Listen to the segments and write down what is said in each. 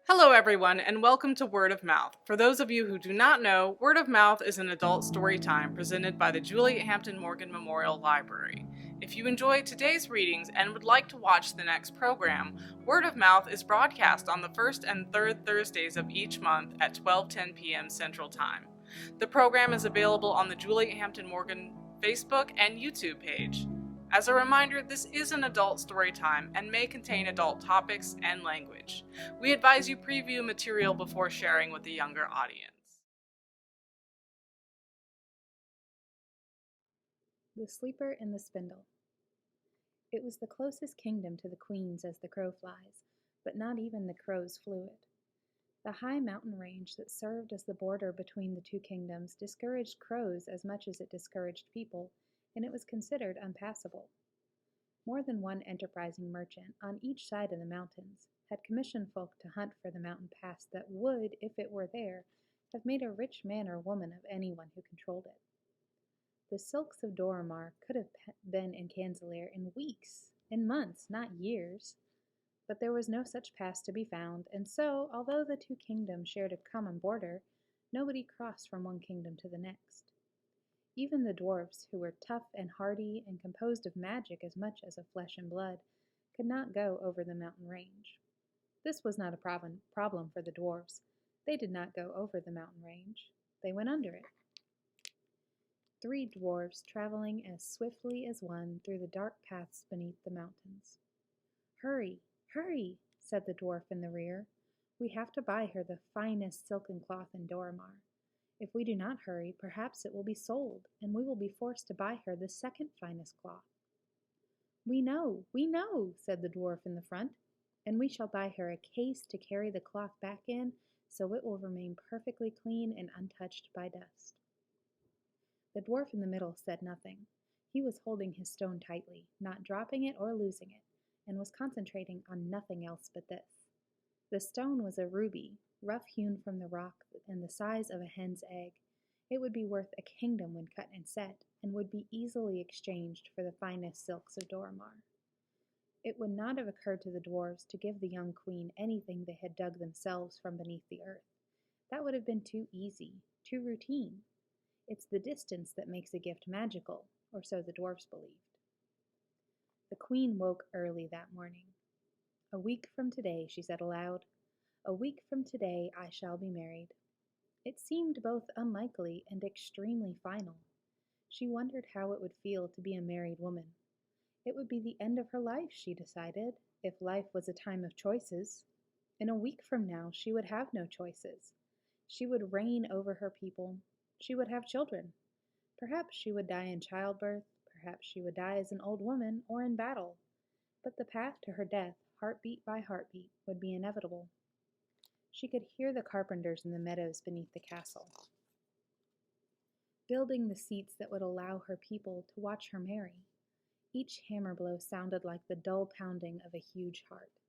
Hello everyone, and welcome to Word of Mouth. For those of you who do not know, Word of Mouth is an adult story time presented by the Juliette Hampton Morgan Memorial Library. If you enjoyed today's readings and would like to watch the next program, Word of Mouth is broadcast on the first and third Thursdays of each month at 12:10 p.m. Central Time. The program is available on the Juliette Hampton Morgan Facebook and YouTube page. As a reminder, this is an adult story time and may contain adult topics and language. We advise you preview material before sharing with the younger audience. The Sleeper and the Spindle. It was the closest kingdom to the queen's as the crow flies, but not even the crows flew it. The high mountain range that served as the border between the two kingdoms discouraged crows as much as it discouraged people, and it was considered unpassable. More than one enterprising merchant on each side of the mountains had commissioned folk to hunt for the mountain pass that would, if it were there, have made a rich man or woman of anyone who controlled it. The silks of Doramar could have been in Canzelier in weeks, in months, not years. But there was no such pass to be found, and so, although the two kingdoms shared a common border, nobody crossed from one kingdom to the next. Even the dwarfs, who were tough and hardy and composed of magic as much as of flesh and blood, could not go over the mountain range. This was not a problem for the dwarfs. They did not go over the mountain range. They went under it. 3 dwarfs traveling as swiftly as one through the dark paths beneath the mountains. "Hurry, hurry," said the dwarf in the rear. "We have to buy her the finest silken cloth in Doramar. If we do not hurry, perhaps it will be sold, and we will be forced to buy her the second finest cloth." We know," said the dwarf in the front, "and we shall buy her a case to carry the cloth back in, so it will remain perfectly clean and untouched by dust." The dwarf in the middle said nothing. He was holding his stone tightly, not dropping it or losing it, and was concentrating on nothing else but this. The stone was a ruby, rough-hewn from the rock and the size of a hen's egg. It would be worth a kingdom when cut and set, and would be easily exchanged for the finest silks of Doramar. It would not have occurred to the dwarves to give the young queen anything they had dug themselves from beneath the earth. That would have been too easy, too routine. It's the distance that makes a gift magical, or so the dwarfs believed. The queen woke early that morning. "A week from today," she said aloud, "a week from today I shall be married." It seemed both unlikely and extremely final. She wondered how it would feel to be a married woman. It would be the end of her life, she decided, if life was a time of choices. In a week from now she would have no choices. She would reign over her people. She would have children. Perhaps she would die in childbirth, perhaps she would die as an old woman or in battle. But the path to her death, heartbeat by heartbeat, would be inevitable. She could hear the carpenters in the meadows beneath the castle, building the seats that would allow her people to watch her marry. Each hammer blow sounded like the dull pounding of a huge heart.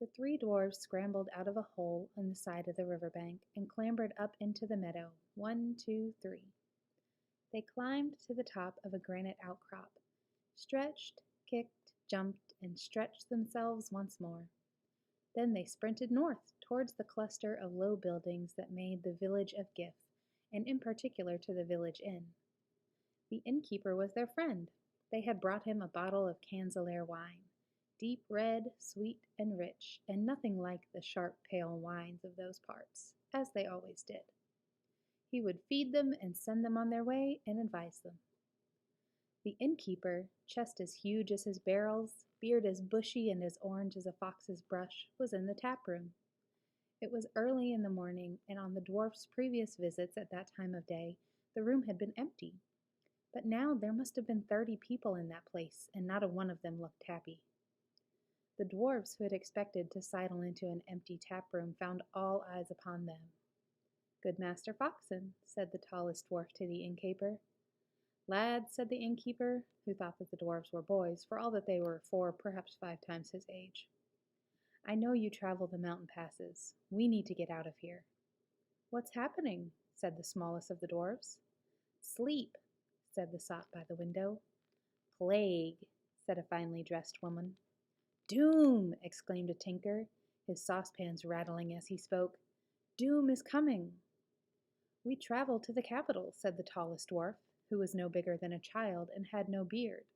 The 3 dwarves scrambled out of a hole in the side of the river bank and clambered up into the meadow. 1, 2, 3. They climbed to the top of a granite outcrop, stretched, kicked, jumped, and stretched themselves once more. Then they sprinted north towards the cluster of low buildings that made the village of Gif, and in particular to the village inn. The innkeeper was their friend. They had brought him a bottle of Canzelier wine, deep red, sweet, and rich, and nothing like the sharp, pale wines of those parts, as they always did. He would feed them and send them on their way and advise them. The innkeeper, chest as huge as his barrels, beard as bushy and as orange as a fox's brush, was in the tap room. It was early in the morning, and on the dwarf's previous visits at that time of day, the room had been empty. But now there must have been 30 people in that place, and not a one of them looked happy. The dwarfs who had expected to sidle into an empty tap room found all eyes upon them. "Good Master Foxen," said the tallest dwarf to the innkeeper. "Lad," said the innkeeper, who thought that the dwarfs were boys, for all that they were 4, perhaps 5 times his age. "I know you travel the mountain passes. We need to get out of here." "What's happening?" said the smallest of the dwarfs. "Sleep," said the sot by the window. "Plague," said a finely dressed woman. "Doom!" exclaimed a tinker. his saucepans rattling as he spoke. "Doom is coming." "We travel to the capital," said the tallest dwarf, who was no bigger than a child and had no beard.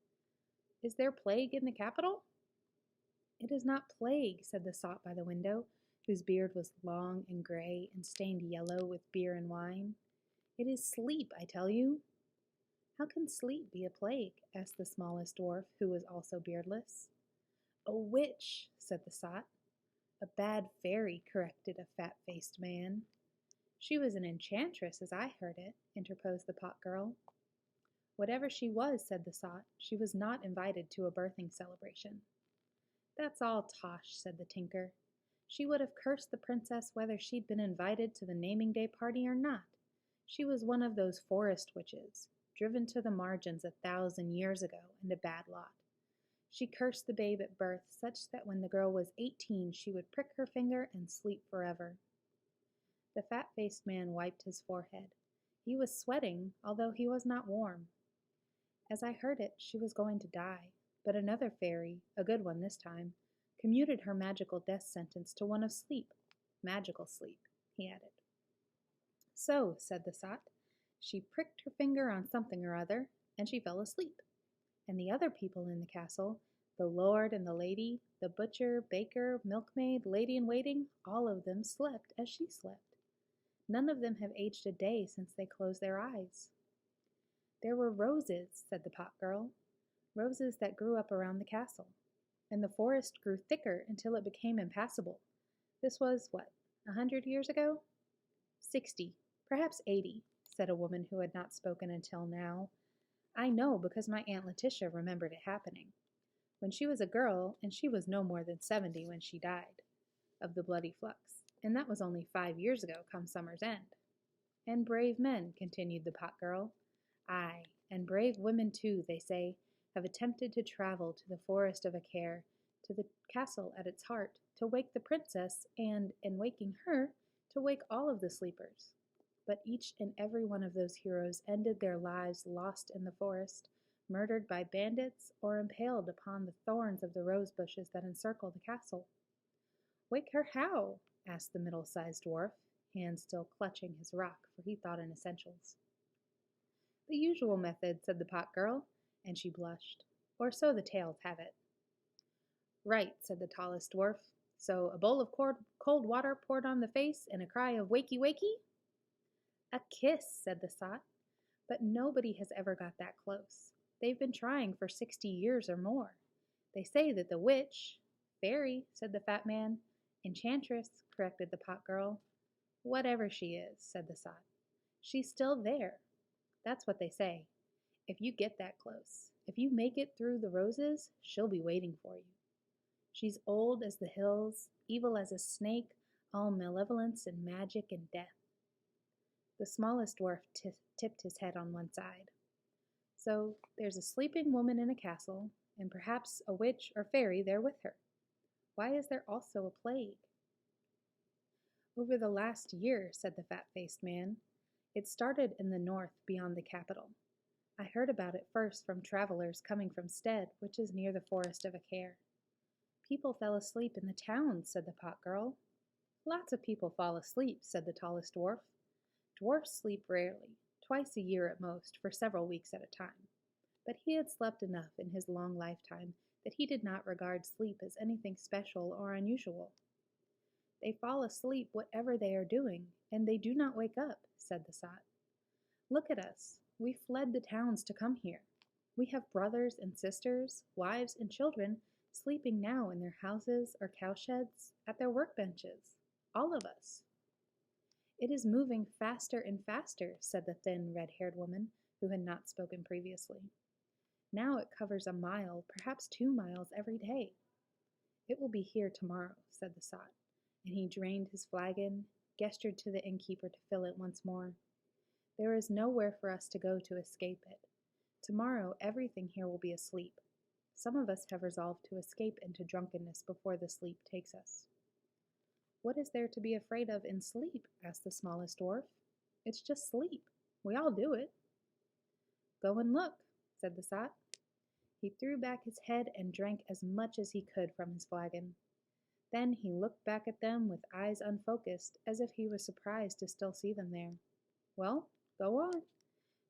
"Is there plague in the capital?" "It is not plague," said the sot by the window, whose beard was long and gray and stained yellow with beer and wine. "It is sleep, I tell you." "How can sleep be a plague?" asked the smallest dwarf, who was also beardless. "A witch," said the sot. "A bad fairy," corrected a fat-faced man. "She was an enchantress, as I heard it," interposed the pot girl. "Whatever she was," said the sot, "she was not invited to a birthing celebration." "That's all tosh," said the tinker. "She would have cursed the princess whether she'd been invited to the naming day party or not. She was one of those forest witches, driven to the margins 1,000 years ago, and a bad lot. She cursed the babe at birth such that when the girl was 18 she would prick her finger and sleep forever." The fat-faced man wiped his forehead. He was sweating, although he was not warm. "As I heard it, she was going to die, but another fairy, a good one this time, commuted her magical death sentence to one of sleep. Magical sleep," he added. "So," said the sot, "she pricked her finger on something or other, and she fell asleep. And the other people in the castle, the lord and the lady, the butcher, baker, milkmaid, lady-in-waiting, all of them slept as she slept. None of them have aged a day since they closed their eyes." "There were roses," said the pot girl, "roses that grew up around the castle. And the forest grew thicker until it became impassable. This was, 100 years ago?" "60, perhaps 80, said a woman who had not spoken until now. "I know because my Aunt Letitia remembered it happening. When she was a girl, and she was no more than 70 when she died of the bloody flux, and that was only 5 years ago come summer's end." "And brave men," continued the pot girl. "Aye, and brave women too, they say, have attempted to travel to the forest of Acare, to the castle at its heart, to wake the princess, and, in waking her, to wake all of the sleepers. But each and every one of those heroes ended their lives lost in the forest, murdered by bandits, or impaled upon the thorns of the rose bushes that encircle the castle." "Wake her how?" asked the middle-sized dwarf, hand still clutching his rock, for he thought in essentials. "The usual method," said the pot girl, and she blushed. "Or so the tales have it." "Right," said the tallest dwarf. "So a bowl of cold water poured on the face and a cry of wakey wakey?" "A kiss," said the sot. "But nobody has ever got that close. They've been trying for 60 years or more. They say that the witch—" "Fairy," said the fat man. "Enchantress," corrected the pot girl. "Whatever she is," said the sot, "she's still there. That's what they say. If you get that close, if you make it through the roses, she'll be waiting for you. She's old as the hills, evil as a snake, all malevolence and magic and death." The smallest dwarf tipped his head on one side. "So there's a sleeping woman in a castle, and perhaps a witch or fairy there with her. Why is there also a plague?" "Over the last year," said the fat-faced man. "It started in the north beyond the capital. I heard about it first from travelers coming from Stead, which is near the forest of Acare. People fell asleep in the town," said the pot girl. "Lots of people fall asleep," said the tallest dwarf. "Dwarfs sleep rarely, twice a year at most, for several weeks at a time. But he had slept enough in his long lifetime that he did not regard sleep as anything special or unusual." "They fall asleep whatever they are doing, and they do not wake up," said the sot. "Look at us. We fled the towns to come here. We have brothers and sisters, wives and children sleeping now in their houses or cowsheds, at their workbenches. All of us." "It is moving faster and faster," said the thin, red-haired woman, who had not spoken previously. "Now it covers a mile, perhaps 2 miles every day." "It will be here tomorrow," said the sot, and he drained his flagon, gestured to the innkeeper to fill it once more. "There is nowhere for us to go to escape it. Tomorrow everything here will be asleep. Some of us have resolved to escape into drunkenness before the sleep takes us." "What is there to be afraid of in sleep?" asked the smallest dwarf. "It's just sleep. We all do it." "Go and look," said the sot. He threw back his head and drank as much as he could from his flagon. Then he looked back at them with eyes unfocused, as if he was surprised to still see them there. Well, go on.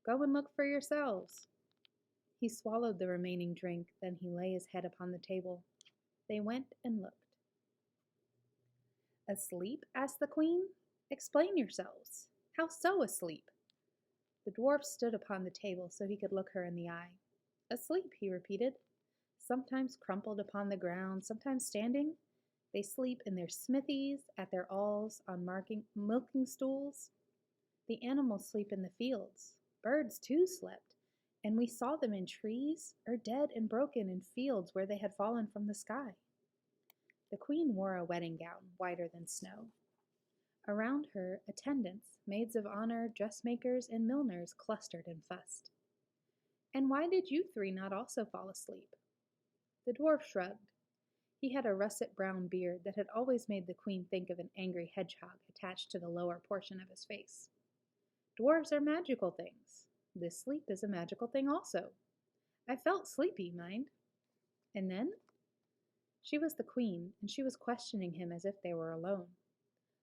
Go and look for yourselves. He swallowed the remaining drink, then he lay his head upon the table. They went and looked. Asleep? Asked the queen. Explain yourselves. How so asleep? The dwarf stood upon the table so he could look her in the eye. Asleep, he repeated. Sometimes crumpled upon the ground, sometimes standing. They sleep in their smithies, at their awls, on milking stools. The animals sleep in the fields. Birds, too, slept, and we saw them in trees, or dead and broken in fields where they had fallen from the sky. The queen wore a wedding gown, whiter than snow. Around her, attendants, maids of honor, dressmakers, and milliners clustered and fussed. And why did you three not also fall asleep? The dwarf shrugged. He had a russet brown beard that had always made the queen think of an angry hedgehog attached to the lower portion of his face. Dwarves are magical things. This sleep is a magical thing also. I felt sleepy, mind. And then? She was the queen, and she was questioning him as if they were alone.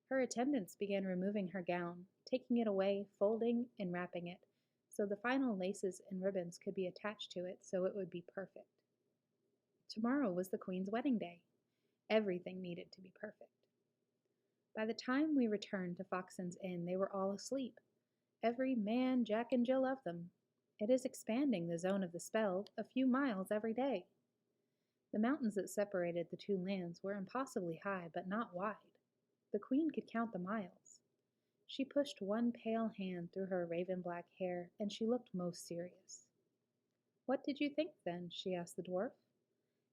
Her attendants began removing her gown, taking it away, folding and wrapping it, so the final laces and ribbons could be attached to it so it would be perfect. Tomorrow was the queen's wedding day. Everything needed to be perfect. By the time we returned to Foxton's Inn, they were all asleep. Every man, Jack, and Jill of them. It is expanding the zone of the spell a few miles every day. The mountains that separated the two lands were impossibly high, but not wide. The queen could count the miles. She pushed one pale hand through her raven-black hair, and she looked most serious. What did you think, then? She asked the dwarf.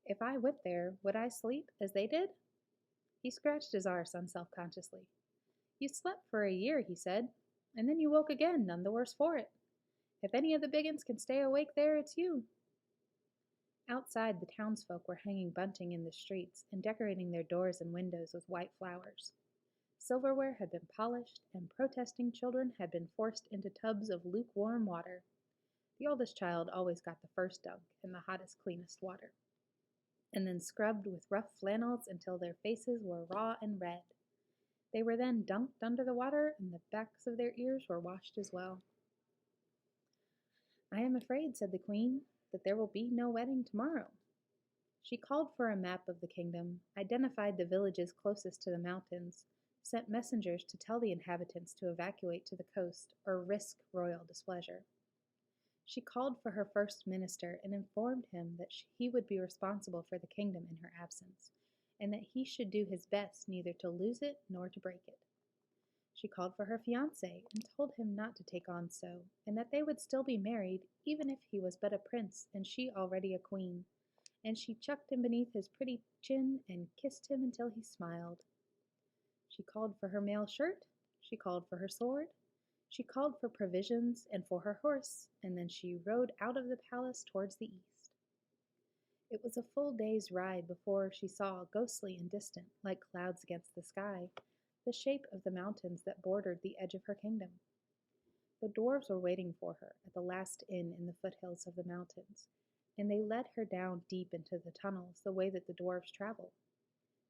If I went there, would I sleep as they did? He scratched his arse unselfconsciously. You slept for a year, he said, and then you woke again, none the worse for it. If any of the biggins can stay awake there, it's you. Outside, the townsfolk were hanging bunting in the streets and decorating their doors and windows with white flowers. Silverware had been polished, and protesting children had been forced into tubs of lukewarm water. The oldest child always got the first dunk in the hottest, cleanest water, and then scrubbed with rough flannels until their faces were raw and red. They were then dunked under the water, and the backs of their ears were washed as well. I am afraid, said the queen, that there will be no wedding tomorrow. She called for a map of the kingdom, identified the villages closest to the mountains, sent messengers to tell the inhabitants to evacuate to the coast or risk royal displeasure. She called for her first minister and informed him that he would be responsible for the kingdom in her absence, and that he should do his best neither to lose it nor to break it. She called for her fiancé and told him not to take on so, and that they would still be married even if he was but a prince and she already a queen, and she chucked him beneath his pretty chin and kissed him until he smiled. She called for her mail shirt, she called for her sword, she called for provisions and for her horse, and then she rode out of the palace towards the east. It was a full day's ride before she saw, ghostly and distant, like clouds against the sky, the shape of the mountains that bordered the edge of her kingdom. The dwarves were waiting for her at the last inn in the foothills of the mountains, and they led her down deep into the tunnels the way that the dwarves travel.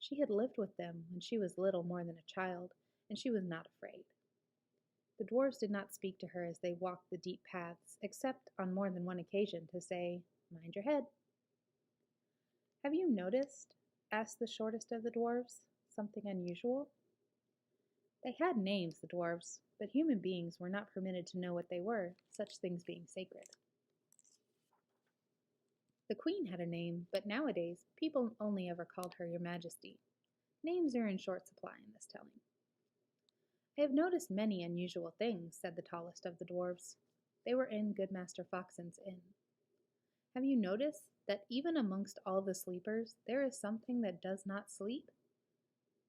She had lived with them when she was little more than a child, and she was not afraid. The dwarves did not speak to her as they walked the deep paths, except on more than one occasion to say, "Mind your head." "Have you noticed," asked the shortest of the dwarves, "something unusual?" They had names, the dwarves, but human beings were not permitted to know what they were, such things being sacred. The queen had a name, but nowadays people only ever called her Your Majesty. Names are in short supply in this telling. "I have noticed many unusual things," said the tallest of the dwarves. They were in good Master Foxton's inn. "Have you noticed that even amongst all the sleepers there is something that does not sleep?"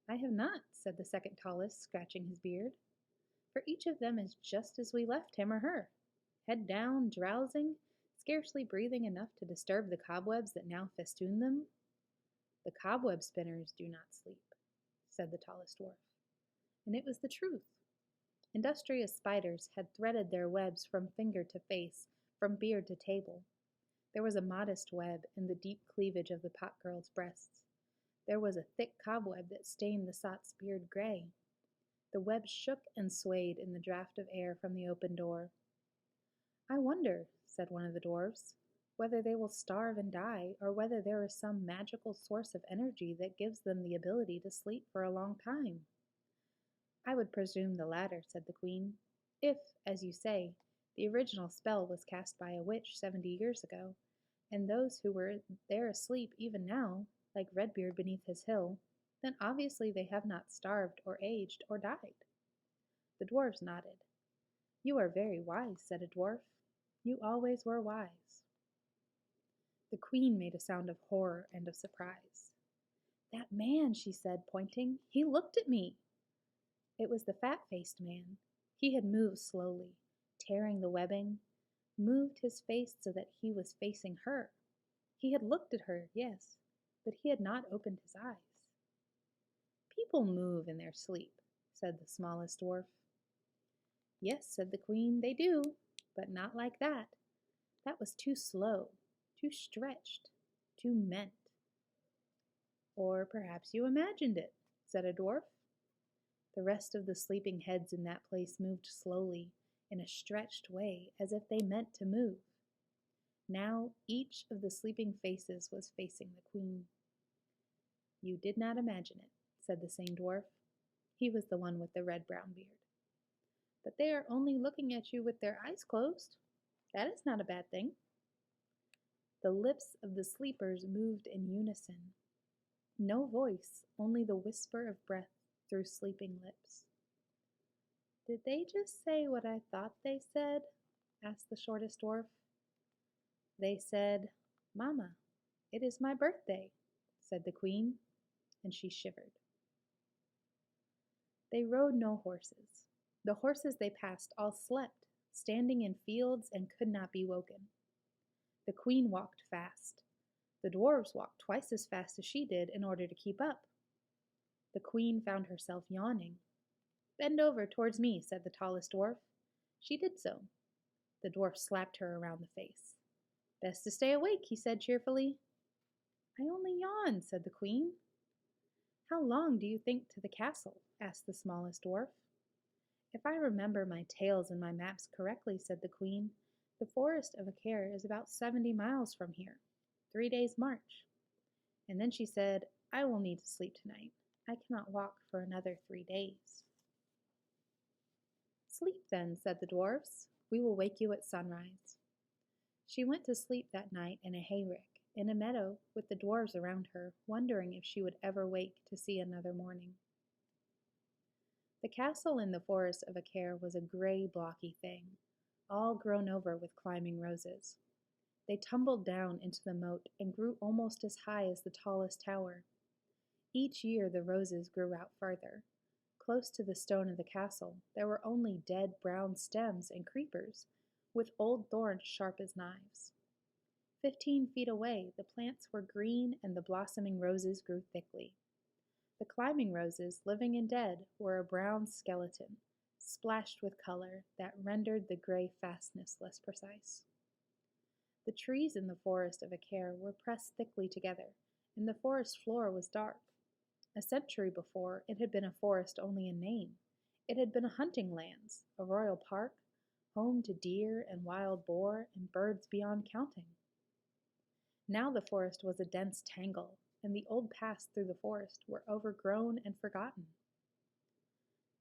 "I have not," said the second tallest, scratching his beard. "For each of them is just as we left him or her, head down, drowsing, scarcely breathing enough to disturb the cobwebs that now festoon them." "The cobweb spinners do not sleep," said the tallest dwarf. And it was the truth. Industrious spiders had threaded their webs from finger to face, from beard to table. There was a modest web in the deep cleavage of the pot girl's breasts. There was a thick cobweb that stained the sot's beard gray. The web shook and swayed in the draught of air from the open door. "I wonder," said one of the dwarfs, "whether they will starve and die, or whether there is some magical source of energy that gives them the ability to sleep for a long time." "I would presume the latter," said the queen. "If, as you say, the original spell was cast by a witch 70 years ago, and those who were there asleep even now, like Redbeard beneath his hill, then obviously they have not starved or aged or died." The dwarfs nodded. "You are very wise," said a dwarf. "You always were wise." The queen made a sound of horror and of surprise. "That man," she said, pointing. "He looked at me." It was the fat-faced man. He had moved slowly, tearing the webbing, moved his face so that he was facing her. He had looked at her, yes, but he had not opened his eyes. "People move in their sleep," said the smallest dwarf. "Yes," said the queen, "they do, but not like that. That was too slow, too stretched, too meant." "Or perhaps you imagined it," said a dwarf. The rest of the sleeping heads in that place moved slowly, in a stretched way, as if they meant to move. Now each of the sleeping faces was facing the queen. "You did not imagine it," said the same dwarf. He was the one with the red-brown beard. "But they are only looking at you with their eyes closed. That is not a bad thing." The lips of the sleepers moved in unison. No voice, only the whisper of breath through sleeping lips. "Did they just say what I thought they said?" asked the shortest dwarf. "They said, 'Mama, it is my birthday,'" said the queen, and she shivered. They rode no horses. The horses they passed all slept, standing in fields, and could not be woken. The queen walked fast. The dwarves walked twice as fast as she did in order to keep up. The queen found herself yawning. "Bend over towards me," said the tallest dwarf. She did so. The dwarf slapped her around the face. "Best to stay awake," he said cheerfully. "I only yawned," said the queen. "How long do you think to the castle?" asked the smallest dwarf. "If I remember my tales and my maps correctly," said the queen, "the forest of Acare is about 70 miles from here, 3 days' march." And then she said, "I will need to sleep tonight. I cannot walk for another 3 days." "Sleep then," said the dwarfs. "We will wake you at sunrise." She went to sleep that night in a hayrick, in a meadow, with the dwarves around her, wondering if she would ever wake to see another morning. The castle in the forest of Acare was a gray, blocky thing, all grown over with climbing roses. They tumbled down into the moat and grew almost as high as the tallest tower. Each year the roses grew out farther. Close to the stone of the castle, there were only dead brown stems and creepers, with old thorns sharp as knives. 15 feet away, the plants were green and the blossoming roses grew thickly. The climbing roses, living and dead, were a brown skeleton, splashed with color that rendered the gray fastness less precise. The trees in the forest of Acare were pressed thickly together, and the forest floor was dark. A century before, it had been a forest only in name. It had been a hunting lands, a royal park, home to deer and wild boar and birds beyond counting. Now the forest was a dense tangle, and the old paths through the forest were overgrown and forgotten.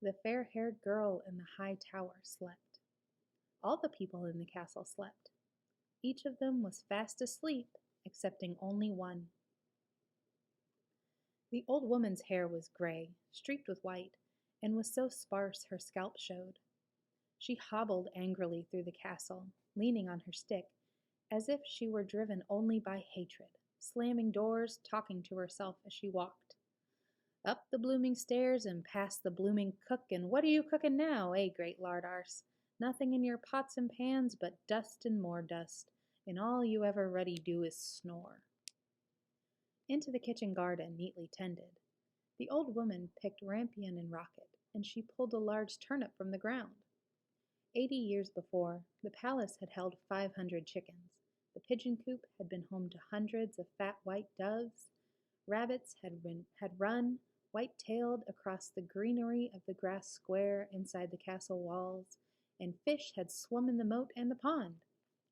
The fair-haired girl in the high tower slept. All the people in the castle slept. Each of them was fast asleep, excepting only one. The old woman's hair was gray, streaked with white, and was so sparse her scalp showed. She hobbled angrily through the castle, leaning on her stick, as if she were driven only by hatred, slamming doors, talking to herself as she walked. Up the blooming stairs and past the blooming cook, and what are you cooking now, great lard arse? Nothing in your pots and pans but dust and more dust, and all you ever ruddy do is snore. Into the kitchen garden, neatly tended. The old woman picked rampion and rocket, and she pulled a large turnip from the ground. 80 years before, the palace had held 500 chickens. The pigeon coop had been home to hundreds of fat white doves. Rabbits had run, white-tailed, across the greenery of the grass square inside the castle walls, and fish had swum in the moat and the pond,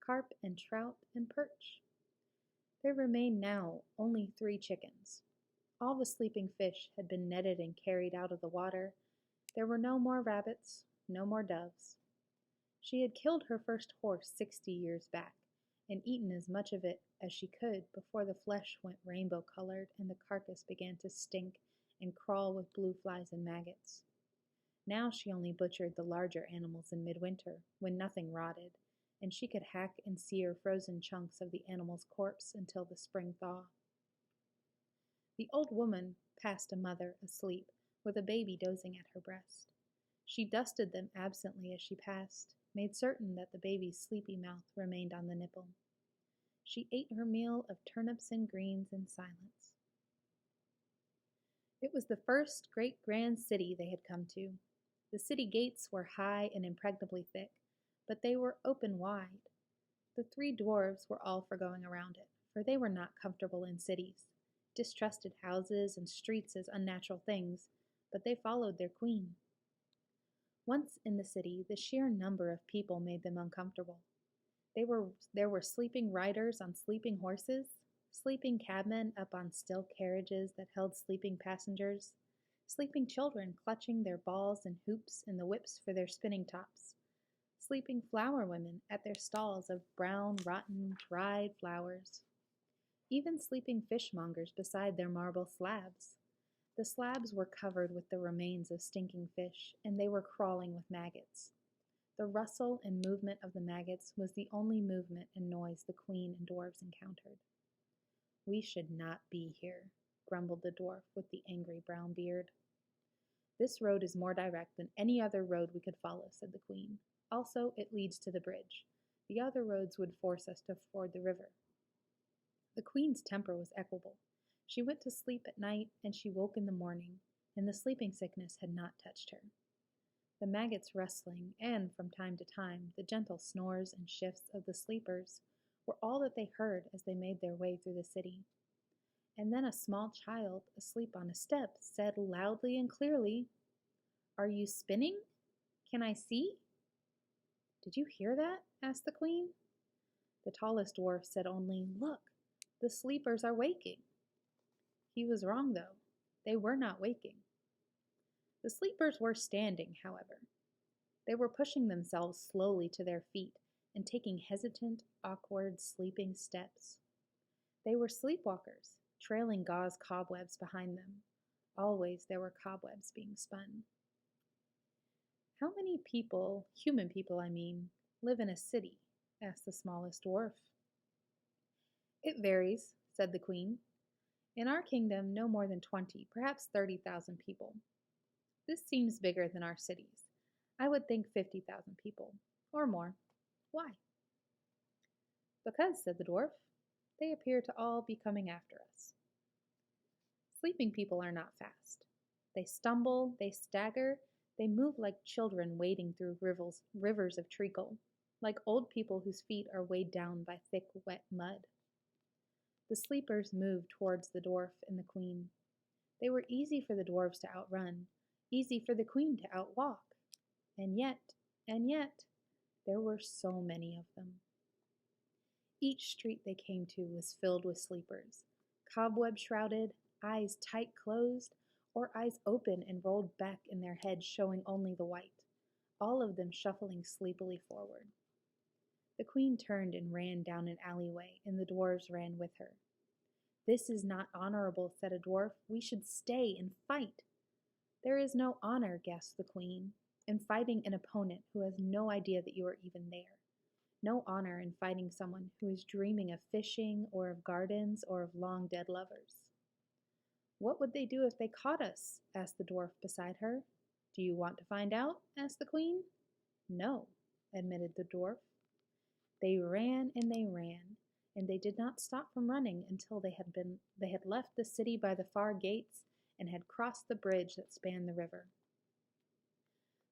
carp and trout and perch. There remained now only 3 chickens. All the sleeping fish had been netted and carried out of the water. There were no more rabbits, no more doves. She had killed her first horse 60 years back, and eaten as much of it as she could before the flesh went rainbow-colored and the carcass began to stink and crawl with blue flies and maggots. Now she only butchered the larger animals in midwinter, when nothing rotted, and she could hack and sear frozen chunks of the animal's corpse until the spring thaw. The old woman passed a mother asleep, with a baby dozing at her breast. She dusted them absently as she passed, made certain that the baby's sleepy mouth remained on the nipple. She ate her meal of turnips and greens in silence. It was the first great grand city they had come to. The city gates were high and impregnably thick, but they were open wide. The 3 dwarves were all for going around it, for they were not comfortable in cities, distrusted houses and streets as unnatural things, but they followed their queen. Once in the city, the sheer number of people made them uncomfortable. There were sleeping riders on sleeping horses, sleeping cabmen up on still carriages that held sleeping passengers, sleeping children clutching their balls and hoops and the whips for their spinning tops, sleeping flower women at their stalls of brown, rotten, dried flowers, even sleeping fishmongers beside their marble slabs. The slabs were covered with the remains of stinking fish, and they were crawling with maggots. The rustle and movement of the maggots was the only movement and noise the queen and dwarves encountered. "We should not be here," grumbled the dwarf with the angry brown beard. "This road is more direct than any other road we could follow," said the queen. "Also, it leads to the bridge. The other roads would force us to ford the river." The queen's temper was equable. She went to sleep at night, and she woke in the morning, and the sleeping sickness had not touched her. The maggots rustling, and, from time to time, the gentle snores and shifts of the sleepers were all that they heard as they made their way through the city. And then a small child, asleep on a step, said loudly and clearly, "Are you spinning? Can I see?" "Did you hear that?" asked the queen. The tallest dwarf said only, "Look, the sleepers are waking." He was wrong, though. They were not waking. The sleepers were standing, however. They were pushing themselves slowly to their feet and taking hesitant, awkward, sleeping steps. They were sleepwalkers, trailing gauze cobwebs behind them. Always there were cobwebs being spun. "How many people, human people I mean, live in a city?" asked the smallest dwarf. "It varies," said the queen. "In our kingdom, no more than 20, perhaps 30,000 people. This seems bigger than our cities. I would think 50,000 people, or more. Why?" "Because," said the dwarf, "they appear to all be coming after us." Sleeping people are not fast. They stumble, they stagger, they move like children wading through rivers of treacle, like old people whose feet are weighed down by thick, wet mud. The sleepers moved towards the dwarf and the queen. They were easy for the dwarves to outrun, easy for the queen to outwalk. And yet, there were so many of them. Each street they came to was filled with sleepers, cobweb-shrouded, eyes tight closed, or eyes open and rolled back in their heads showing only the white, all of them shuffling sleepily forward. The queen turned and ran down an alleyway, and the dwarves ran with her. "This is not honorable," said a dwarf. "We should stay and fight." "There is no honor," gasped the queen, "in fighting an opponent who has no idea that you are even there. No honor in fighting someone who is dreaming of fishing or of gardens or of long dead lovers." "What would they do if they caught us?" asked the dwarf beside her. "Do you want to find out?" asked the queen. "No," admitted the dwarf. They ran, and they did not stop from running until they had left the city by the far gates and had crossed the bridge that spanned the river.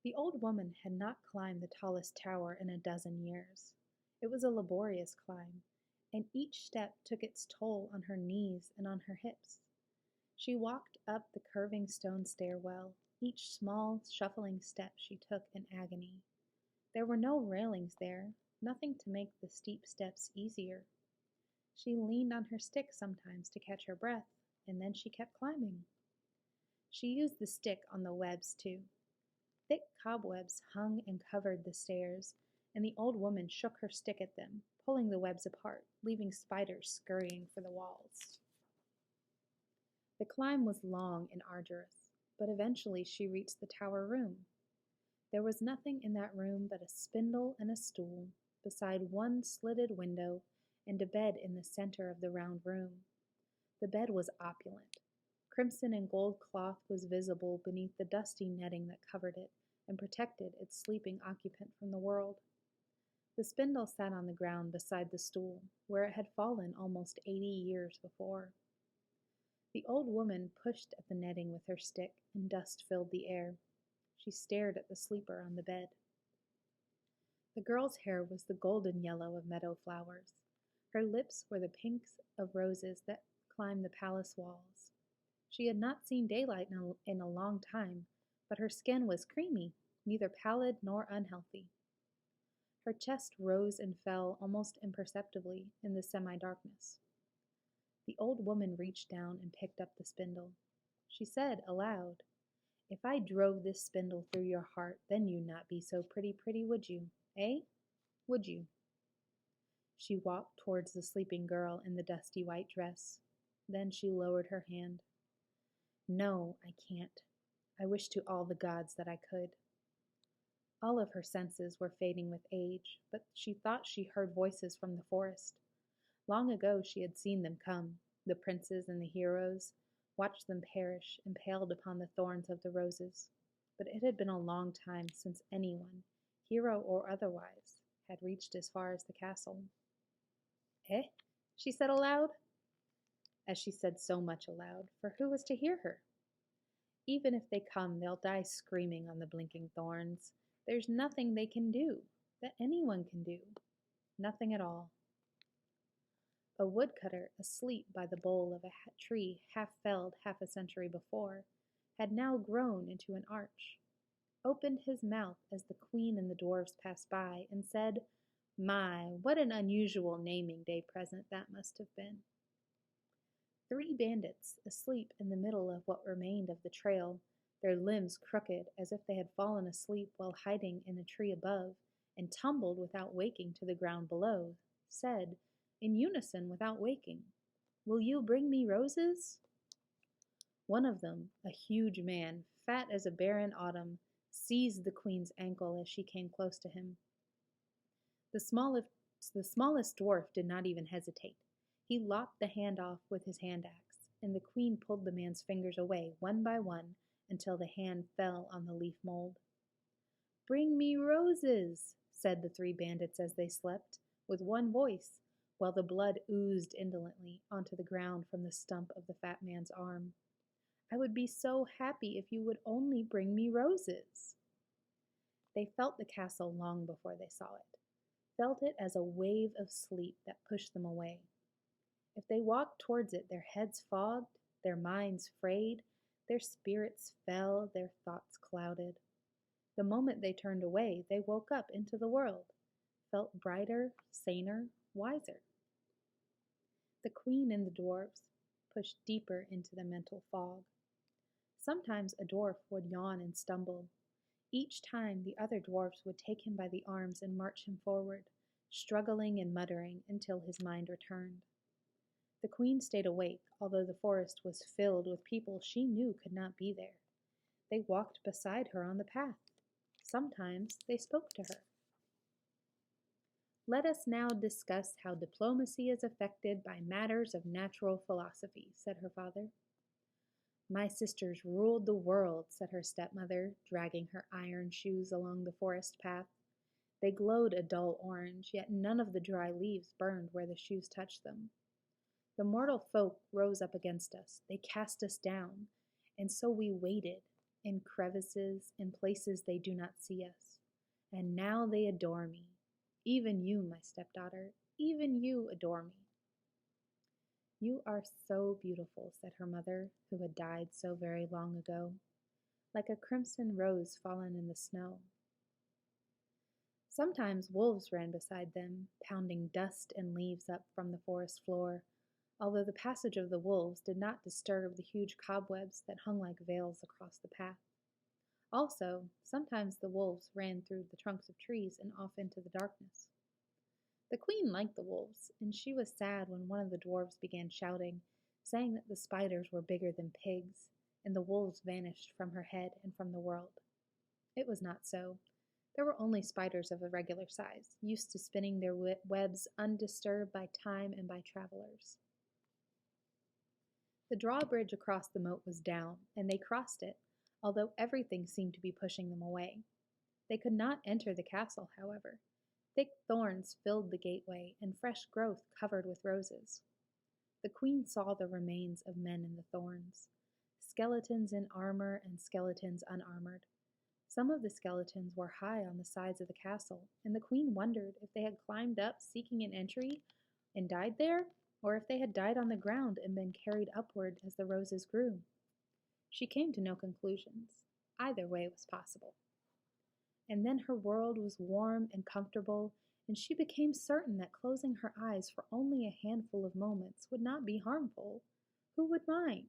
The old woman had not climbed the tallest tower in a dozen years. It was a laborious climb, and each step took its toll on her knees and on her hips. She walked up the curving stone stairwell, each small, shuffling step she took in agony. There were no railings there, nothing to make the steep steps easier. She leaned on her stick sometimes to catch her breath, and then she kept climbing. She used the stick on the webs, too. Thick cobwebs hung and covered the stairs, and the old woman shook her stick at them, pulling the webs apart, leaving spiders scurrying for the walls. The climb was long and arduous, but eventually she reached the tower room. There was nothing in that room but a spindle and a stool, beside one slitted window, and a bed in the center of the round room. The bed was opulent. Crimson and gold cloth was visible beneath the dusty netting that covered it and protected its sleeping occupant from the world. The spindle sat on the ground beside the stool, where it had fallen almost 80 years before. The old woman pushed at the netting with her stick, and dust filled the air. She stared at the sleeper on the bed. The girl's hair was the golden yellow of meadow flowers. Her lips were the pinks of roses that climbed the palace walls. She had not seen daylight in a long time, but her skin was creamy, neither pallid nor unhealthy. Her chest rose and fell almost imperceptibly in the semi-darkness. The old woman reached down and picked up the spindle. She said aloud, "If I drove this spindle through your heart, then you'd not be so pretty, would you? Eh? Would you?" She walked towards the sleeping girl in the dusty white dress. Then she lowered her hand. "No, I can't. I wish to all the gods that I could." All of her senses were fading with age, but she thought she heard voices from the forest. Long ago she had seen them come, the princes and the heroes, watched them perish, impaled upon the thorns of the roses. But it had been a long time since anyone, hero or otherwise, had reached as far as the castle. "Eh?" she said aloud. As she said so much aloud, for who was to hear her? "Even if they come, they'll die screaming on the blinking thorns. There's nothing they can do, that anyone can do. Nothing at all." A woodcutter, asleep by the bole of a tree half felled half a century before, had now grown into an arch, opened his mouth as the queen and the dwarfs passed by, and said, "My, what an unusual naming day present that must have been." 3 bandits, asleep in the middle of what remained of the trail, their limbs crooked as if they had fallen asleep while hiding in a tree above, and tumbled without waking to the ground below, said, in unison without waking, "Will you bring me roses?" One of them, a huge man, fat as a bear in autumn, seized the queen's ankle as she came close to him. The smallest dwarf did not even hesitate. He lopped the hand off with his hand axe, and the queen pulled the man's fingers away one by one until the hand fell on the leaf mold. "Bring me roses," said the 3 bandits as they slept, with one voice, while the blood oozed indolently onto the ground from the stump of the fat man's arm. "I would be so happy if you would only bring me roses." They felt the castle long before they saw it, felt it as a wave of sleep that pushed them away. If they walked towards it, their heads fogged, their minds frayed, their spirits fell, their thoughts clouded. The moment they turned away, they woke up into the world, felt brighter, saner, wiser. The queen and the dwarfs pushed deeper into the mental fog. Sometimes a dwarf would yawn and stumble. Each time the other dwarfs would take him by the arms and march him forward, struggling and muttering until his mind returned. The queen stayed awake, although the forest was filled with people she knew could not be there. They walked beside her on the path. Sometimes they spoke to her. "Let us now discuss how diplomacy is affected by matters of natural philosophy," said her father. "My sisters ruled the world," said her stepmother, dragging her iron shoes along the forest path. They glowed a dull orange, yet none of the dry leaves burned where the shoes touched them. "The mortal folk rose up against us. They cast us down, and so we waited, in crevices, in places they do not see us. And now they adore me. Even you, my stepdaughter, even you adore me." You are so beautiful, said her mother, who had died so very long ago, like a crimson rose fallen in the snow. Sometimes wolves ran beside them, pounding dust and leaves up from the forest floor, although the passage of the wolves did not disturb the huge cobwebs that hung like veils across the path. Also, sometimes the wolves ran through the trunks of trees and off into the darkness. The queen liked the wolves, and she was sad when one of the dwarfs began shouting, saying that the spiders were bigger than pigs, and the wolves vanished from her head and from the world. It was not so. There were only spiders of a regular size, used to spinning their webs undisturbed by time and by travelers. The drawbridge across the moat was down, and they crossed it, although everything seemed to be pushing them away. They could not enter the castle, however. Thick thorns filled the gateway, and fresh growth covered with roses. The queen saw the remains of men in the thorns, skeletons in armor and skeletons unarmored. Some of the skeletons were high on the sides of the castle, and the queen wondered if they had climbed up seeking an entry and died there, or if they had died on the ground and been carried upward as the roses grew. She came to no conclusions. Either way was possible. And then her world was warm and comfortable, and she became certain that closing her eyes for only a handful of moments would not be harmful. Who would mind?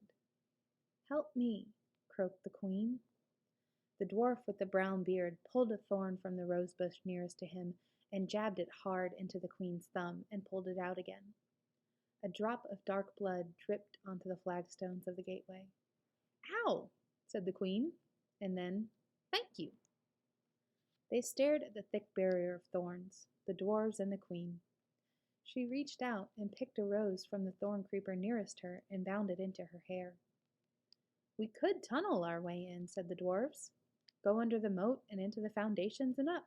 Help me, croaked the queen. The dwarf with the brown beard pulled a thorn from the rose bush nearest to him and jabbed it hard into the queen's thumb and pulled it out again. A drop of dark blood dripped onto the flagstones of the gateway. Ow, said the queen, and then, thank you. They stared at the thick barrier of thorns, the dwarves and the queen. She reached out and picked a rose from the thorn creeper nearest her and bound it into her hair. We could tunnel our way in, said the dwarves. Go under the moat and into the foundations and up.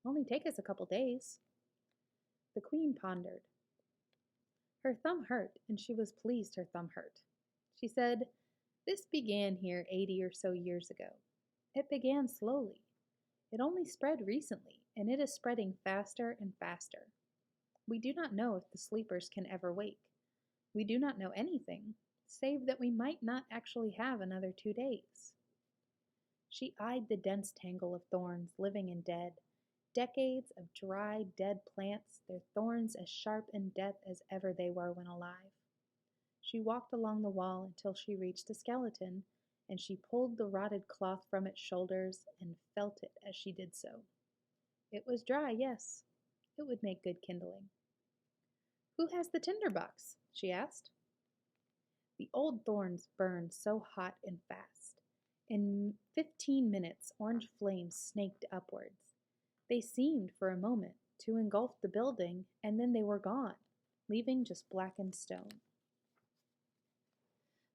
Only take us a couple days. The queen pondered. Her thumb hurt, and she was pleased her thumb hurt. She said, This began here 80 or so years ago. It began slowly. It only spread recently, and it is spreading faster and faster. We do not know if the sleepers can ever wake. We do not know anything, save that we might not actually have another 2 days. She eyed the dense tangle of thorns, living and dead, decades of dry, dead plants, their thorns as sharp and death as ever they were when alive. She walked along the wall until she reached a skeleton, and she pulled the rotted cloth from its shoulders and felt it as she did so. It was dry, yes. It would make good kindling. Who has the tinderbox? She asked. The old thorns burned so hot and fast. In 15 minutes, orange flames snaked upwards. They seemed, for a moment, to engulf the building, and then they were gone, leaving just blackened stone.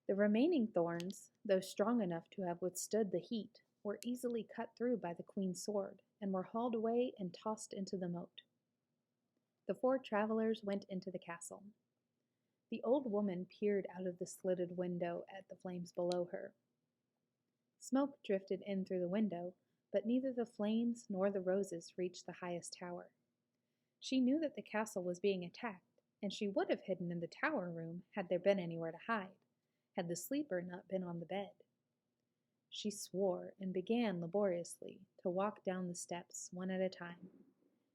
The remaining thorns, though strong enough to have withstood the heat, were easily cut through by the queen's sword, and were hauled away and tossed into the moat. The 4 travelers went into the castle. The old woman peered out of the slitted window at the flames below her. Smoke drifted in through the window, but neither the flames nor the roses reached the highest tower. She knew that the castle was being attacked, and she would have hidden in the tower room had there been anywhere to hide, had the sleeper not been on the bed. She swore and began laboriously to walk down the steps one at a time.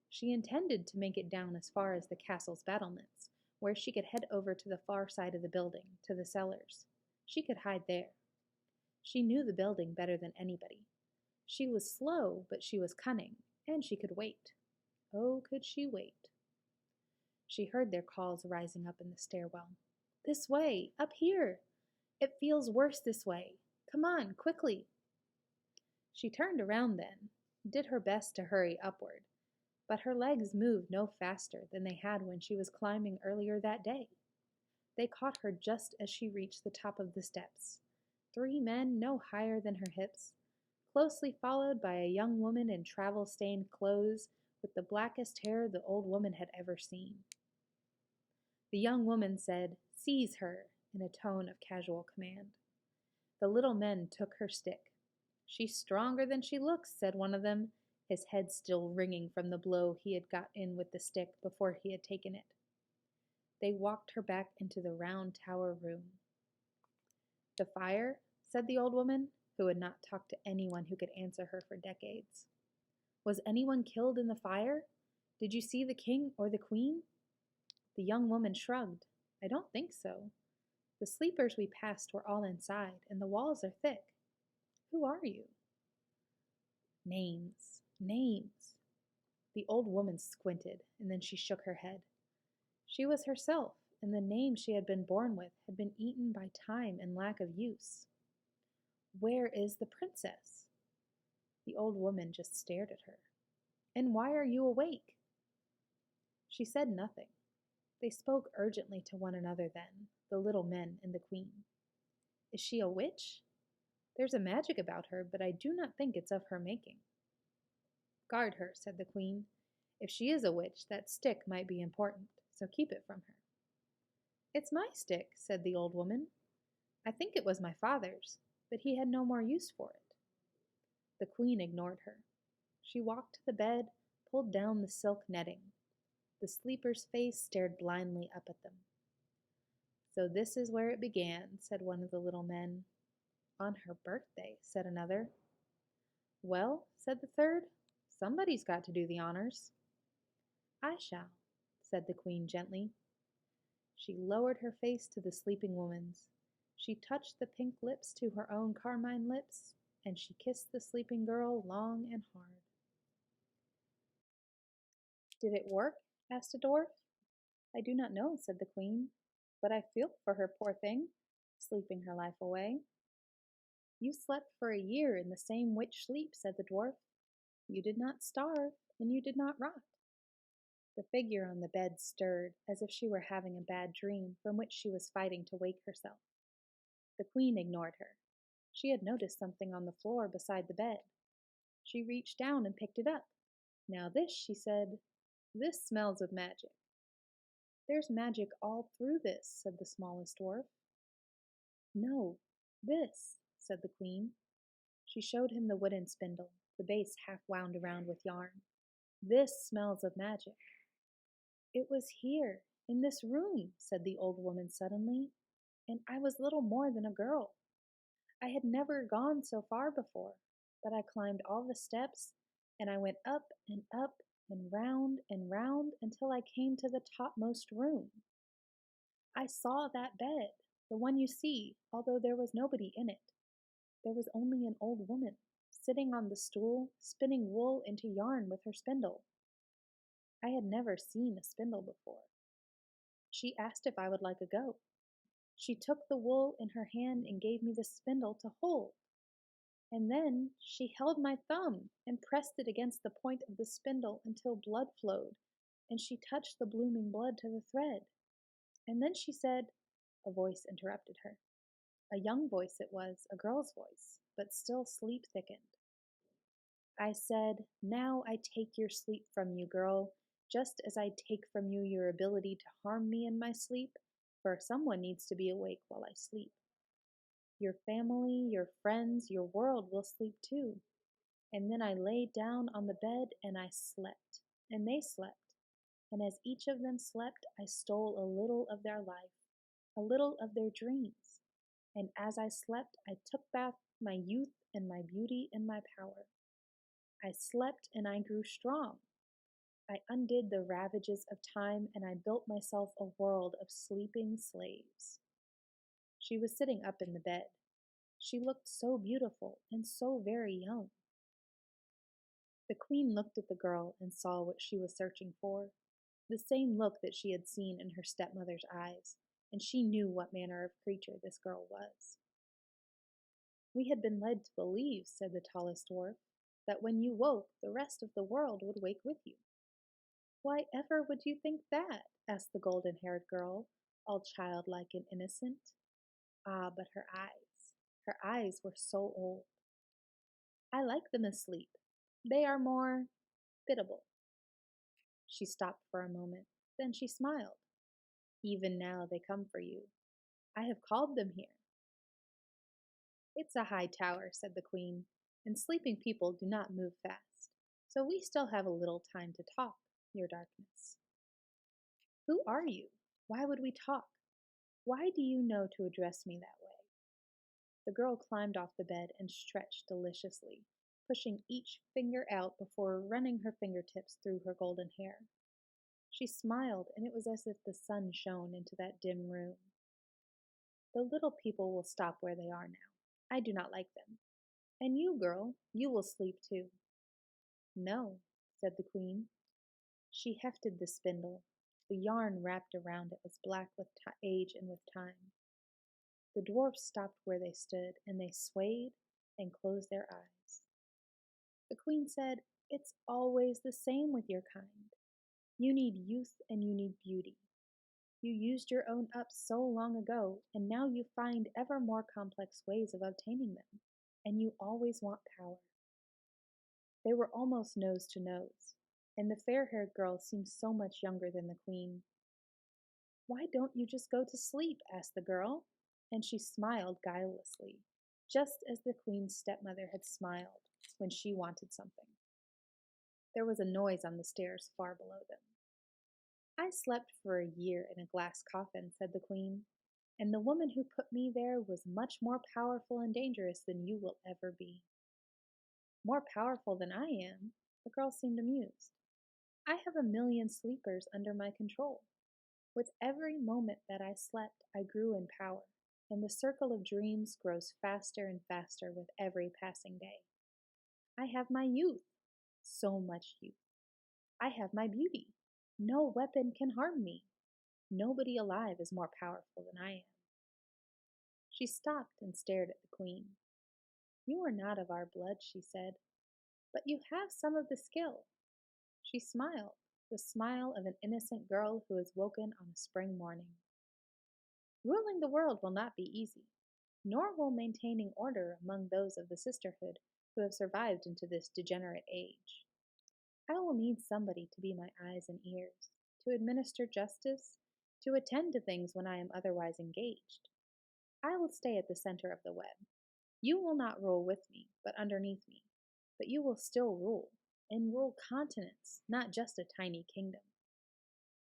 She intended to make it down as far as the castle's battlements, where she could head over to the far side of the building, to the cellars. She could hide there. She knew the building better than anybody. She was slow, but she was cunning, and she could wait. Oh, could she wait? She heard their calls rising up in the stairwell. This way! Up here! It feels worse this way. Come on, quickly! She turned around then, did her best to hurry upward, but her legs moved no faster than they had when she was climbing earlier that day. They caught her just as she reached the top of the steps. 3 men no higher than her hips, closely followed by a young woman in travel-stained clothes with the blackest hair the old woman had ever seen. The young woman said, "Seize her," in a tone of casual command. The little men took her stick. "She's stronger than she looks," said one of them, his head still ringing from the blow he had got in with the stick before he had taken it. They walked her back into the round tower room. "The fire?" said the old woman, who had not talked to anyone who could answer her for decades. "Was anyone killed in the fire? Did you see the king or the queen?" The young woman shrugged. "I don't think so. The sleepers we passed were all inside, and the walls are thick. Who are you?" Names, names. The old woman squinted, and then she shook her head. She was herself, and the name she had been born with had been eaten by time and lack of use. "Where is the princess?" The old woman just stared at her. "And why are you awake?" She said nothing. They spoke urgently to one another then, the little men and the queen. "Is she a witch? There's a magic about her, but I do not think it's of her making." "Guard her," said the queen. "If she is a witch, that stick might be important, so keep it from her." "It's my stick," said the old woman. "I think it was my father's, but he had no more use for it." The queen ignored her. She walked to the bed, pulled down the silk netting. The sleeper's face stared blindly up at them. "So this is where it began," said one of the little men. "On her birthday," said another. "Well," said the third, "somebody's got to do the honors." "I shall," said the queen gently. She lowered her face to the sleeping woman's. She touched the pink lips to her own carmine lips, and she kissed the sleeping girl long and hard. "Did it work?" asked a dwarf. "I do not know," said the queen, "but I feel for her, poor thing, sleeping her life away." "You slept for a year in the same witch sleep," said the dwarf. "You did not starve, and you did not rot." The figure on the bed stirred, as if she were having a bad dream from which she was fighting to wake herself. The queen ignored her. She had noticed something on the floor beside the bed. She reached down and picked it up. "Now this," she said, "this smells of magic." "There's magic all through this," said the smallest dwarf. "No, this," said the queen. She showed him the wooden spindle, the base half wound around with yarn. "This smells of magic." "It was here, in this room," said the old woman suddenly, "and I was little more than a girl. I had never gone so far before, but I climbed all the steps, and I went up and round until I came to the topmost room. I saw that bed, the one you see, although there was nobody in it. There was only an old woman, sitting on the stool, spinning wool into yarn with her spindle. I had never seen a spindle before. She asked if I would like a go. She took the wool in her hand and gave me the spindle to hold. And then she held my thumb and pressed it against the point of the spindle until blood flowed, and she touched the blooming blood to the thread. And then she said—" A voice interrupted her. A young voice it was, a girl's voice, but still sleep thickened. "I said, 'Now I take your sleep from you, girl, just as I take from you your ability to harm me in my sleep, for someone needs to be awake while I sleep. Your family, your friends, your world will sleep too.' And then I lay down on the bed and I slept, and they slept, and as each of them slept, I stole a little of their life, a little of their dreams. And as I slept, I took back my youth and my beauty and my power. I slept and I grew strong. I undid the ravages of time and I built myself a world of sleeping slaves." She was sitting up in the bed. She looked so beautiful and so very young. The queen looked at the girl and saw what she was searching for, the same look that she had seen in her stepmother's eyes, and she knew what manner of creature this girl was. "We had been led to believe," said the tallest dwarf, "that when you woke, the rest of the world would wake with you." "Why ever would you think that?" asked the golden-haired girl, all childlike and innocent. Ah, but her eyes were so old. "I like them asleep. They are more biddable." She stopped for a moment, then she smiled. "Even now they come for you. I have called them here." "It's a high tower," said the queen, "and sleeping people do not move fast, so we still have a little time to talk, your darkness." "Who are you?" Why would we talk? Why do you know to address me that way? The girl climbed off the bed and stretched deliciously, pushing each finger out before running her fingertips through her golden hair. She smiled, and it was as if the sun shone into that dim room. The little people will stop where they are now. I do not like them. And you, girl, you will sleep too. No, said the queen. She hefted the spindle. The yarn wrapped around it was black with age and with time. The dwarfs stopped where they stood, and they swayed and closed their eyes. The queen said, "It's always the same with your kind. You need youth and you need beauty. You used your own up so long ago, and now you find ever more complex ways of obtaining them, and you always want power." They were almost nose to nose, and the fair-haired girl seemed so much younger than the queen. "Why don't you just go to sleep?" asked the girl, and she smiled guilelessly, just as the queen's stepmother had smiled when she wanted something. There was a noise on the stairs far below them. "I slept for a year in a glass coffin," said the queen, "and the woman who put me there was much more powerful and dangerous than you will ever be." "More powerful than I am?" The girl seemed amused. "I have 1,000,000 sleepers under my control. With every moment that I slept, I grew in power, and the circle of dreams grows faster and faster with every passing day. I have my youth, so much youth. I have my beauty. No weapon can harm me. Nobody alive is more powerful than I am." She stopped and stared at the queen. "You are not of our blood," she said, "but you have some of the skill." She smiled, the smile of an innocent girl who has woken on a spring morning. "Ruling the world will not be easy, nor will maintaining order among those of the sisterhood who have survived into this degenerate age. I will need somebody to be my eyes and ears, to administer justice, to attend to things when I am otherwise engaged. I will stay at the center of the web. You will not rule with me, but underneath me, but you will still rule, and rule continents, not just a tiny kingdom."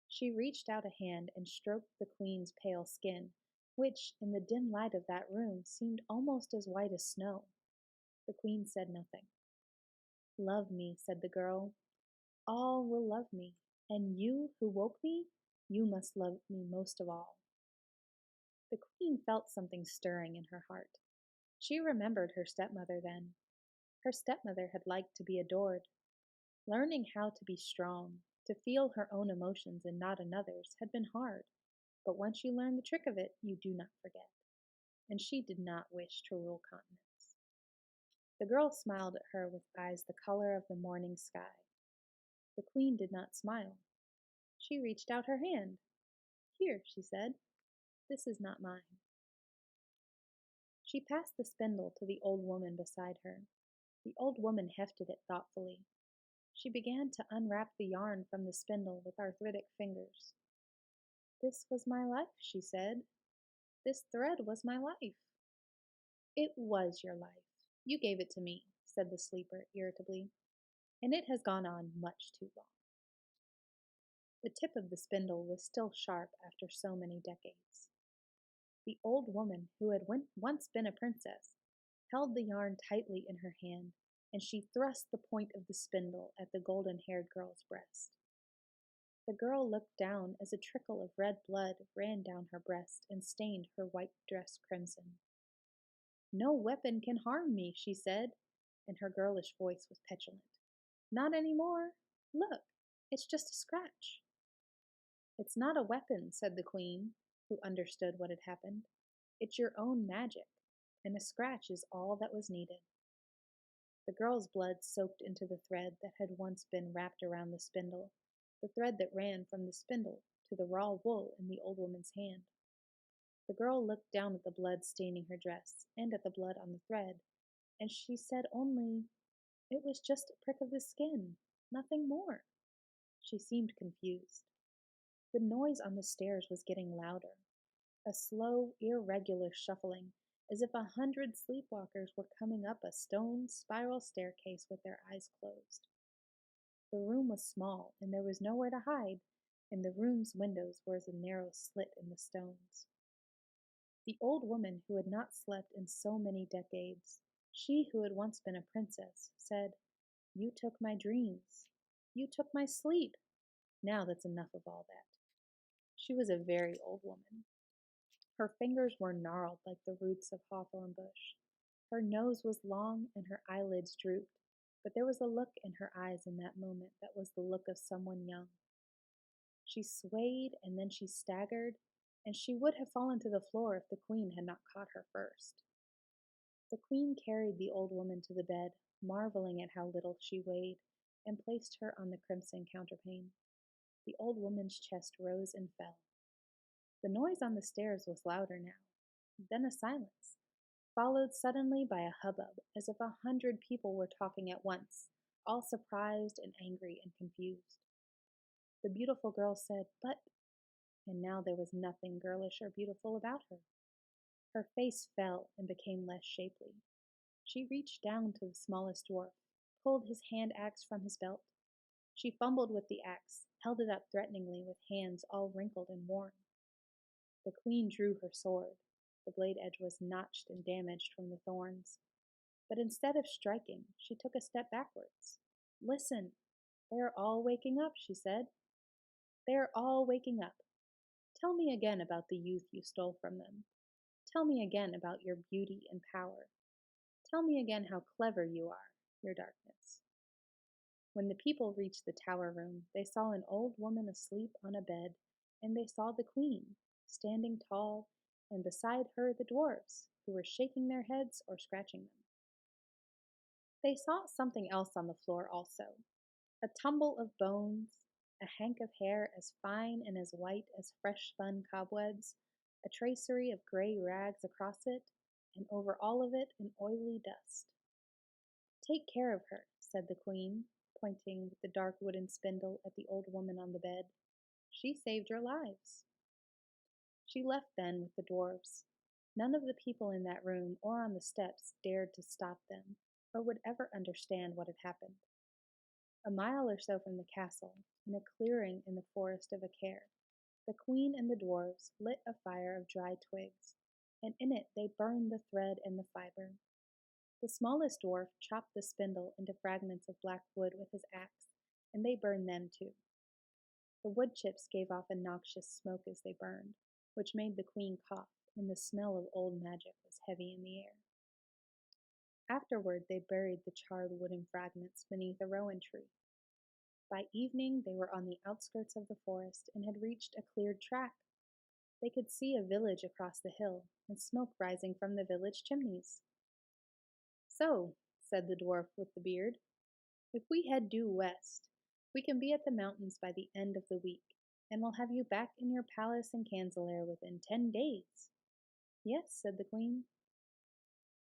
She reached out a hand and stroked the queen's pale skin, which, in the dim light of that room, seemed almost as white as snow. The queen said nothing. "Love me," said the girl. "All will love me, and you who woke me, you must love me most of all." The queen felt something stirring in her heart. She remembered her stepmother then. Her stepmother had liked to be adored. Learning how to be strong, to feel her own emotions and not another's, had been hard, but once you learn the trick of it, you do not forget. And she did not wish to rule continents. The girl smiled at her with eyes the color of the morning sky. The queen did not smile. She reached out her hand. "Here," she said. "This is not mine." She passed the spindle to the old woman beside her. The old woman hefted it thoughtfully. She began to unwrap the yarn from the spindle with arthritic fingers. "This was my life," she said. "This thread was my life." "It was your life. You gave it to me," said the sleeper irritably, "and it has gone on much too long." The tip of the spindle was still sharp after so many decades. The old woman, who had once been a princess, held the yarn tightly in her hand, and she thrust the point of the spindle at the golden-haired girl's breast. The girl looked down as a trickle of red blood ran down her breast and stained her white dress crimson. "No weapon can harm me," she said, and her girlish voice was petulant. "Not any more. Look, it's just a scratch." "It's not a weapon," said the queen, who understood what had happened. "It's your own magic, and a scratch is all that was needed." The girl's blood soaked into the thread that had once been wrapped around the spindle, the thread that ran from the spindle to the raw wool in the old woman's hand. The girl looked down at the blood staining her dress and at the blood on the thread, and she said only, "It was just a prick of the skin, nothing more." She seemed confused. The noise on the stairs was getting louder, a slow, irregular shuffling, as if 100 sleepwalkers were coming up a stone spiral staircase with their eyes closed. The room was small, and there was nowhere to hide, and the room's windows were as a narrow slit in the stones. The old woman who had not slept in so many decades, she who had once been a princess, said, "You took my dreams. You took my sleep. Now that's enough of all that." She was a very old woman. Her fingers were gnarled like the roots of hawthorn bush. Her nose was long and her eyelids drooped, but there was a look in her eyes in that moment that was the look of someone young. She swayed and then she staggered, and she would have fallen to the floor if the queen had not caught her first. The queen carried the old woman to the bed, marveling at how little she weighed, and placed her on the crimson counterpane. The old woman's chest rose and fell. The noise on the stairs was louder now. Then a silence, followed suddenly by a hubbub, as if 100 people were talking at once, all surprised and angry and confused. The beautiful girl said, "But," and now there was nothing girlish or beautiful about her. Her face fell and became less shapely. She reached down to the smallest dwarf, pulled his hand axe from his belt. She fumbled with the axe, held it up threateningly with hands all wrinkled and worn. The queen drew her sword. The blade edge was notched and damaged from the thorns. But instead of striking, she took a step backwards. "Listen, they are all waking up," she said. "They are all waking up. Tell me again about the youth you stole from them. Tell me again about your beauty and power. Tell me again how clever you are, your darkness." When the people reached the tower room, they saw an old woman asleep on a bed, and they saw the queen, standing tall, and beside her the dwarfs, who were shaking their heads or scratching them. They saw something else on the floor also, a tumble of bones, a hank of hair as fine and as white as fresh spun cobwebs, a tracery of gray rags across it, and over all of it an oily dust. "Take care of her," said the queen, pointing with the dark wooden spindle at the old woman on the bed. "She saved your lives." She left then with the dwarfs. None of the people in that room or on the steps dared to stop them, or would ever understand what had happened. A mile or so from the castle, in a clearing in the forest of Acair, the queen and the dwarfs lit a fire of dry twigs, and in it they burned the thread and the fiber. The smallest dwarf chopped the spindle into fragments of black wood with his axe, and they burned them too. The wood chips gave off a noxious smoke as they burned, which made the queen cough, and the smell of old magic was heavy in the air. Afterward, they buried the charred wooden fragments beneath a rowan tree. By evening, they were on the outskirts of the forest and had reached a cleared track. They could see a village across the hill, and smoke rising from the village chimneys. "So," said the dwarf with the beard, "if we head due west, we can be at the mountains by the end of the week, and we'll have you back in your palace in Canzelaire within 10 days. "Yes," said the queen.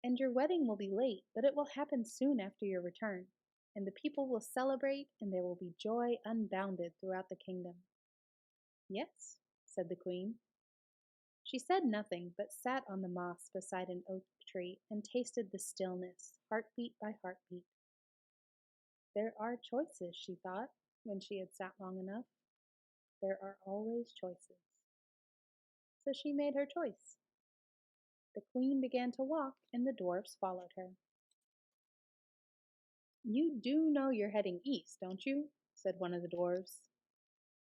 "And your wedding will be late, but it will happen soon after your return, and the people will celebrate, and there will be joy unbounded throughout the kingdom." "Yes," said the queen. She said nothing, but sat on the moss beside an oak tree and tasted the stillness, heartbeat by heartbeat. There are choices, she thought, when she had sat long enough. There are always choices. So she made her choice. The queen began to walk, and the dwarfs followed her. "You do know you're heading east, don't you?" said one of the dwarfs.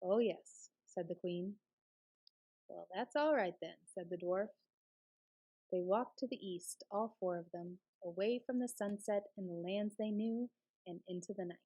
"Oh, yes," said the queen. "Well, that's all right then," said the dwarf. They walked to the east, all 4 of them, away from the sunset and the lands they knew, and into the night.